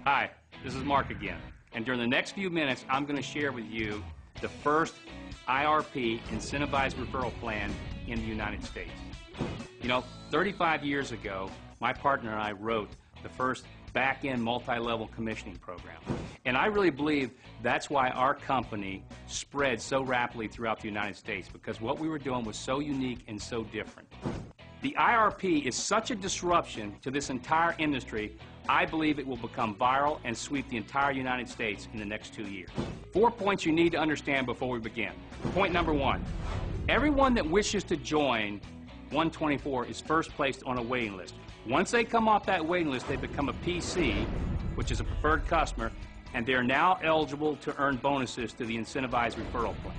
Hi, this is Mark again, and during the next few minutes I'm going to share with you the first IRP Incentivized Referral Plan in the United States. You know, 35 years ago, my partner and I wrote the first back-end multi-level commissioning program. And I really believe that's why our company spread so rapidly throughout the United States, because what we were doing was so unique and so different. The IRP is such a disruption to this entire industry, I believe it will become viral and sweep the entire United States in the next 2 years. 4 points you need to understand before we begin. Point number 1, everyone that wishes to join One24 is first placed on a waiting list. Once they come off that waiting list, they become a PC, which is a preferred customer, and they're now eligible to earn bonuses to the Incentivized Referral Plan.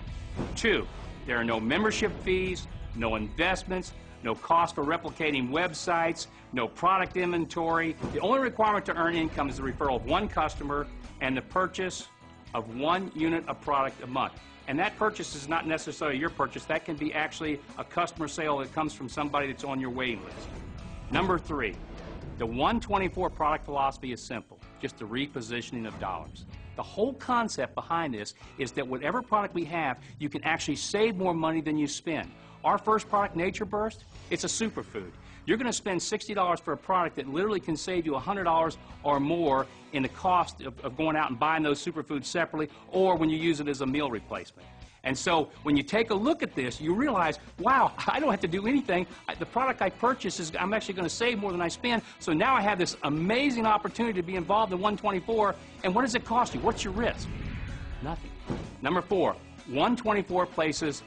2, there are no membership fees, no investments, no cost for replicating websites, no product inventory. The only requirement to earn income is the referral of one customer and the purchase of 1 unit of product a month. And that purchase is not necessarily your purchase. That can be actually a customer sale that comes from somebody that's on your waiting list. Number 3, the One24 product philosophy is simple, just the repositioning of dollars. The whole concept behind this is that whatever product we have, you can actually save more money than you spend. Our first product, Nature Burst, it's a superfood. You're going to spend $60 for a product that literally can save you $100 or more in the cost of going out and buying those superfoods separately, or when you use it as a meal replacement. And so when you take a look at this, you realize, wow, I don't have to do anything. The product I purchase I'm actually going to save more than I spend. So now I have this amazing opportunity to be involved in One24. And what does it cost you? What's your risk? Nothing. Number 4, One24 places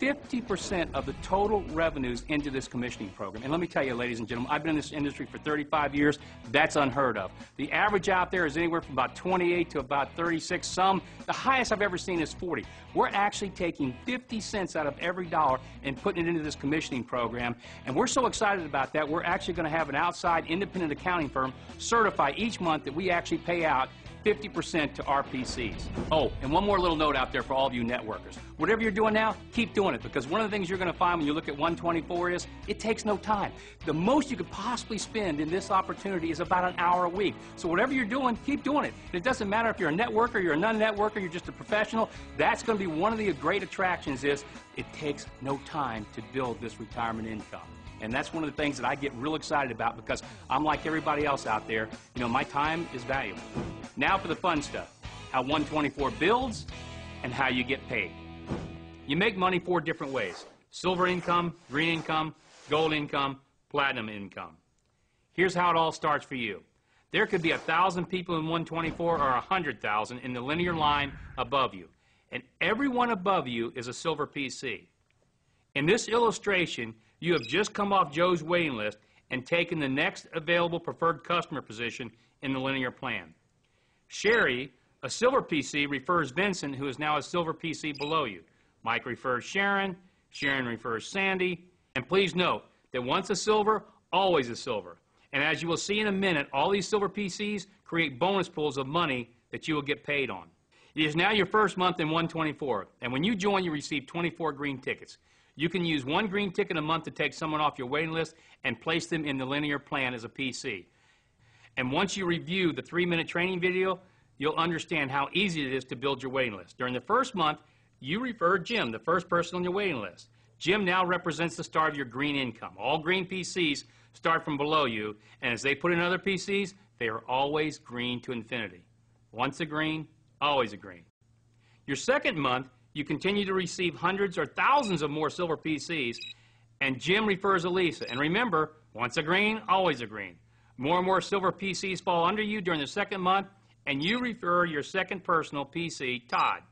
50% of the total revenues into this commissioning program. And let me tell you, ladies and gentlemen, I've been in this industry for 35 years. That's unheard of. The average out there is anywhere from about 28 to about 36. The highest I've ever seen is 40. We're actually taking 50 cents out of every dollar and putting it into this commissioning program. And we're so excited about that, we're actually going to have an outside independent accounting firm certify each month that we actually pay out 50% to RPCs. Oh, and one more little note out there for all of you networkers. Whatever you're doing now, keep doing it, because one of the things you're going to find when you look at One24 is it takes no time. The most you could possibly spend in this opportunity is about an hour a week. So whatever you're doing, keep doing it. And it doesn't matter if you're a networker, you're a non-networker, you're just a professional. That's going to be one of the great attractions is it takes no time to build this retirement income. And that's one of the things that I get real excited about, because I'm like everybody else out there. You know, my time is valuable. Now for the fun stuff, how One24 builds and how you get paid. You make money 4 different ways: silver income, green income, gold income, platinum income. Here's how it all starts for you. There could be 1,000 people in One24 or 100,000 in the linear line above you. And everyone above you is a silver PC. In this illustration, you have just come off Joe's waiting list and taken the next available preferred customer position in the linear plan. Sherry, a silver PC, refers Vincent, who is now a silver PC below you. Mike refers Sharon, Sharon refers Sandy, and please note that once a silver, always a silver. And as you will see in a minute, all these silver PCs create bonus pools of money that you will get paid on. It is now your first month in One24, and when you join, you receive 24 green tickets. You can use 1 green ticket a month to take someone off your waiting list and place them in the linear plan as a PC. And once you review the 3-minute training video, you'll understand how easy it is to build your waiting list. During the first month, you refer Jim, the first person on your waiting list. Jim now represents the start of your green income. All green PCs start from below you, and as they put in other PCs, they are always green to infinity. Once a green, always a green. Your second month, you continue to receive hundreds or thousands of more silver PCs, and Jim refers Elisa. And remember, once a green, always a green. More and more silver PCs fall under you during the second month, and you refer your second personal PC, Todd.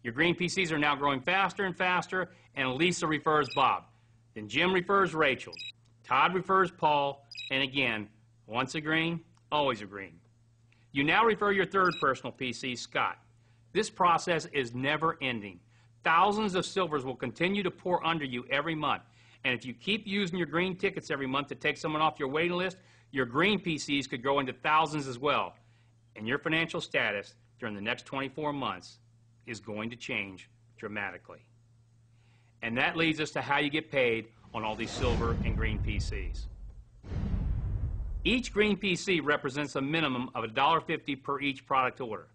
Your green PCs are now growing faster and faster, and Elisa refers Bob. Then Jim refers Rachel. Todd refers Paul, and again, once a green, always a green. You now refer your third personal PC, Scott. This process is never ending. Thousands of silvers will continue to pour under you every month. And if you keep using your green tickets every month to take someone off your waiting list, your green PCs could grow into thousands as well. And your financial status during the next 24 months is going to change dramatically. And that leads us to how you get paid on all these silver and green PCs. Each green PC represents a minimum of $1.50 per each product order.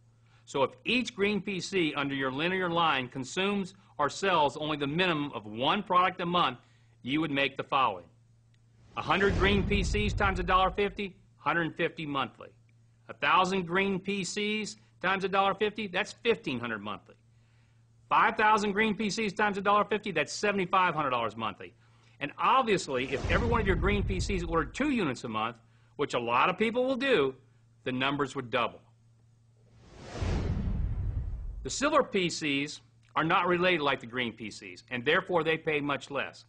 So if each green PC under your linear line consumes or sells only the minimum of one product a month, you would make the following. 100 green PCs times $1.50, 150 monthly. 1,000 green PCs times $1.50, that's $1,500 monthly. 5,000 green PCs times $1.50, that's $7,500 monthly. And obviously, if every one of your green PCs ordered 2 units a month, which a lot of people will do, the numbers would double. The silver PCs are not related like the green PCs, and therefore they pay much less.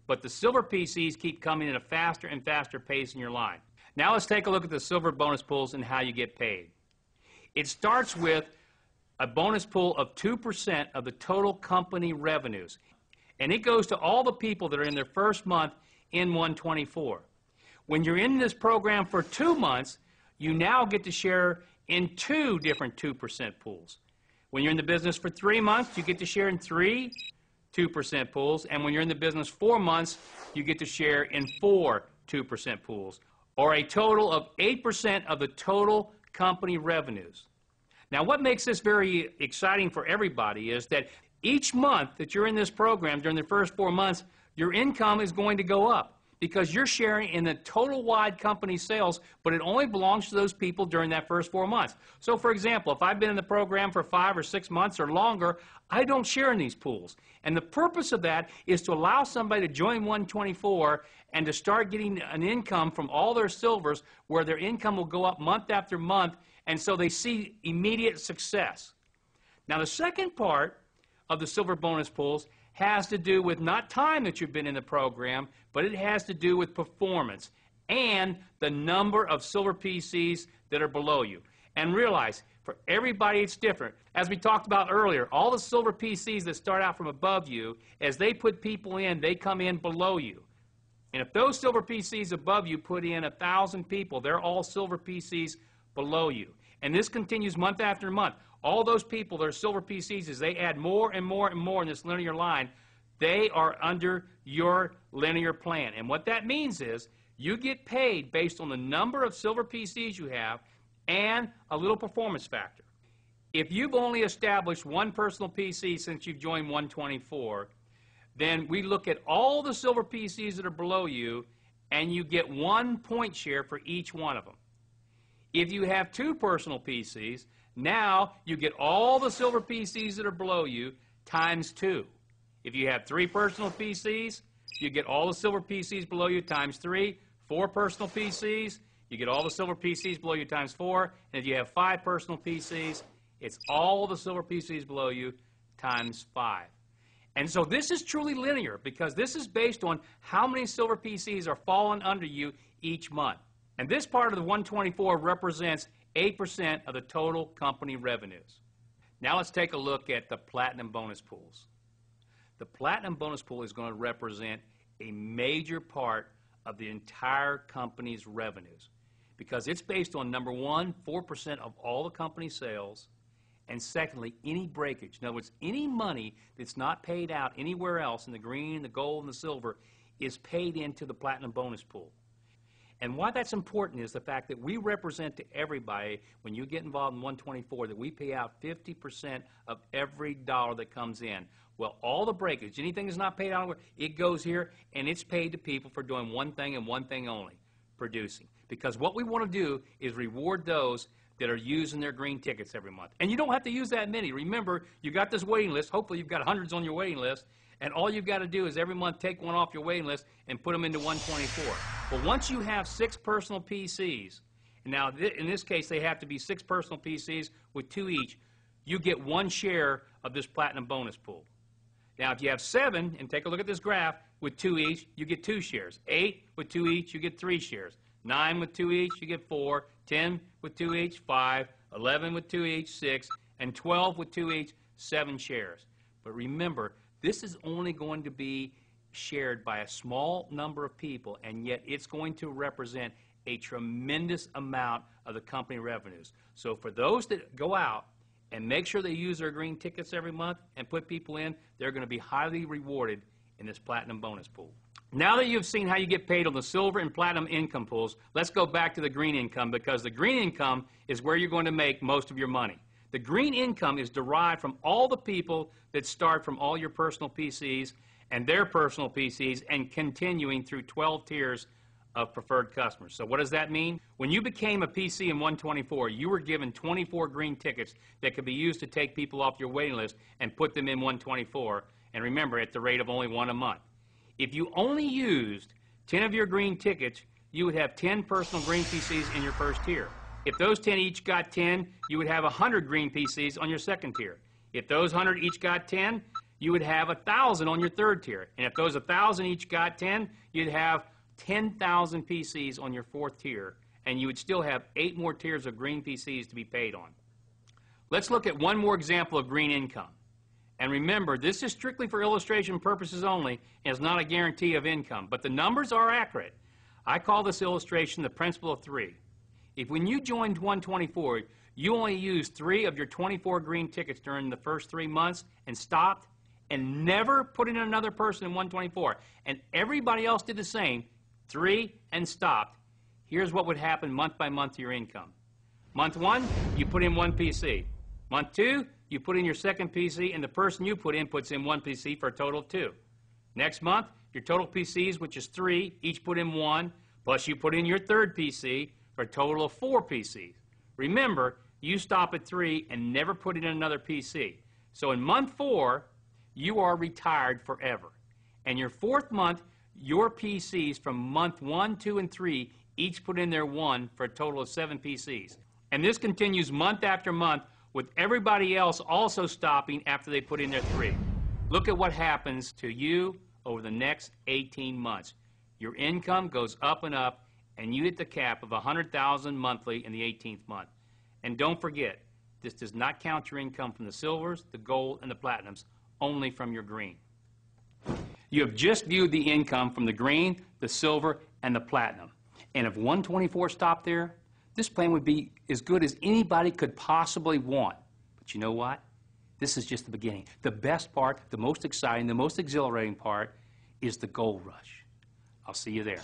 But the silver PCs keep coming at a faster and faster pace in your line. Now let's take a look at the silver bonus pools and how you get paid. It starts with a bonus pool of 2% of the total company revenues. And it goes to all the people that are in their first month in One24. When you're in this program for 2 months, you now get to share in 2 different 2% pools. When you're in the business for 3 months, you get to share in 3 2% pools. And when you're in the business 4 months, you get to share in 4 2% pools, or a total of 8% of the total company revenues. Now, what makes this very exciting for everybody is that each month that you're in this program, during the first 4 months, your income is going to go up because you're sharing in the total wide company sales, but it only belongs to those people during that first 4 months. So, for example, if I've been in the program for 5 or 6 months or longer, I don't share in these pools. And the purpose of that is to allow somebody to join One24 and to start getting an income from all their silvers where their income will go up month after month, and so they see immediate success. Now, the second part of the silver bonus pools has to do with not time that you've been in the program, but it has to do with performance and the number of silver PCs that are below you. And realize, for everybody it's different. As we talked about earlier, all the silver PCs that start out from above you, as they put people in, they come in below you. And if those silver PCs above you put in 1,000 people, they're all silver PCs below you. And this continues month after month. All those people that are silver PCs, as they add more and more and more in this linear line, they are under your linear plan. And what that means is you get paid based on the number of silver PCs you have and a little performance factor. If you've only established 1 personal PC since you've joined One24, then we look at all the silver PCs that are below you, and you get 1 point share for each one of them. If you have 2 personal PCs, now you get all the silver PCs that are below you times 2. If you have 3 personal PCs, you get all the silver PCs below you times 3. 4 personal PCs, you get all the silver PCs below you times 4. And if you have 5 personal PCs, it's all the silver PCs below you times 5. And so this is truly linear because this is based on how many silver PCs are falling under you each month. And this part of the One24 represents 8% of the total company revenues. Now let's take a look at the platinum bonus pools. The platinum bonus pool is going to represent a major part of the entire company's revenues because it's based on, number one, 4% of all the company sales, and secondly, any breakage. In other words, any money that's not paid out anywhere else in the green, the gold, and the silver is paid into the platinum bonus pool. And why that's important is the fact that we represent to everybody, when you get involved in One24, that we pay out 50% of every dollar that comes in. Well, all the breakage, anything that's not paid out, it goes here, and it's paid to people for doing one thing and one thing only, producing. Because what we want to do is reward those that are using their green tickets every month. And you don't have to use that many. Remember, you got this waiting list. Hopefully you've got hundreds on your waiting list. And all you've got to do is every month take one off your waiting list and put them into One24. But once you have 6 personal PCs, and now in this case they have to be 6 personal PCs with 2 each, you get 1 share of this platinum bonus pool. Now if you have 7, and take a look at this graph, with 2 each, you get 2 shares. 8 with 2 each, you get 3 shares. 9 with 2 each, you get 4. 10 with 2 each, 5. 11 with 2 each, 6. And 12 with 2 each, 7 shares. But remember, this is only going to be shared by a small number of people, and yet it's going to represent a tremendous amount of the company revenues. So for those that go out and make sure they use their green tickets every month and put people in, they're going to be highly rewarded in this platinum bonus pool. Now that you've seen how you get paid on the silver and platinum income pools, let's go back to the green income, because the green income is where you're going to make most of your money. The green income is derived from all the people that start from all your personal PCs and their personal PCs and continuing through 12 tiers of preferred customers. So what does that mean? When you became a PC in One24, you were given 24 green tickets that could be used to take people off your waiting list and put them in One24, and remember, at the rate of only one a month. If you only used 10 of your green tickets, you would have 10 personal green PCs in your first tier. If those 10 each got 10, you would have 100 green PCs on your second tier. If those 100 each got 10, you would have 1,000 on your third tier. And if those 1,000 each got 10, you'd have 10,000 PCs on your fourth tier, and you would still have 8 more tiers of green PCs to be paid on. Let's look at one more example of green income. And remember, this is strictly for illustration purposes only and is not a guarantee of income, but the numbers are accurate. I call this illustration the principle of 3. If when you joined One24, you only used 3 of your 24 green tickets during the first 3 months and stopped and never put in another person in One24, and everybody else did the same, 3 and stopped, here's what would happen month by month to your income. Month 1, you put in 1 PC. Month 2, you put in your second PC, and the person you put in puts in 1 PC for a total of 2. Next month, your total PCs, which is 3, each put in 1, plus you put in your third PC for a total of 4 PCs. Remember, you stop at 3 and never put in another PC. So in month 4, you are retired forever. And your 4th month, your PCs from month 1, 2, and 3 each put in their 1 for a total of 7 PCs. And this continues month after month, with everybody else also stopping after they put in their 3. Look at what happens to you over the next 18 months. Your income goes up and up, and you hit the cap of $100,000 monthly in the 18th month. And don't forget, this does not count your income from the silvers, the gold, and the platinums, only from your green. You have just viewed the income from the green, the silver, and the platinum. And if One24 stopped there, this plan would be as good as anybody could possibly want. But you know what? This is just the beginning. The best part, the most exciting, the most exhilarating part is the gold rush. I'll see you there.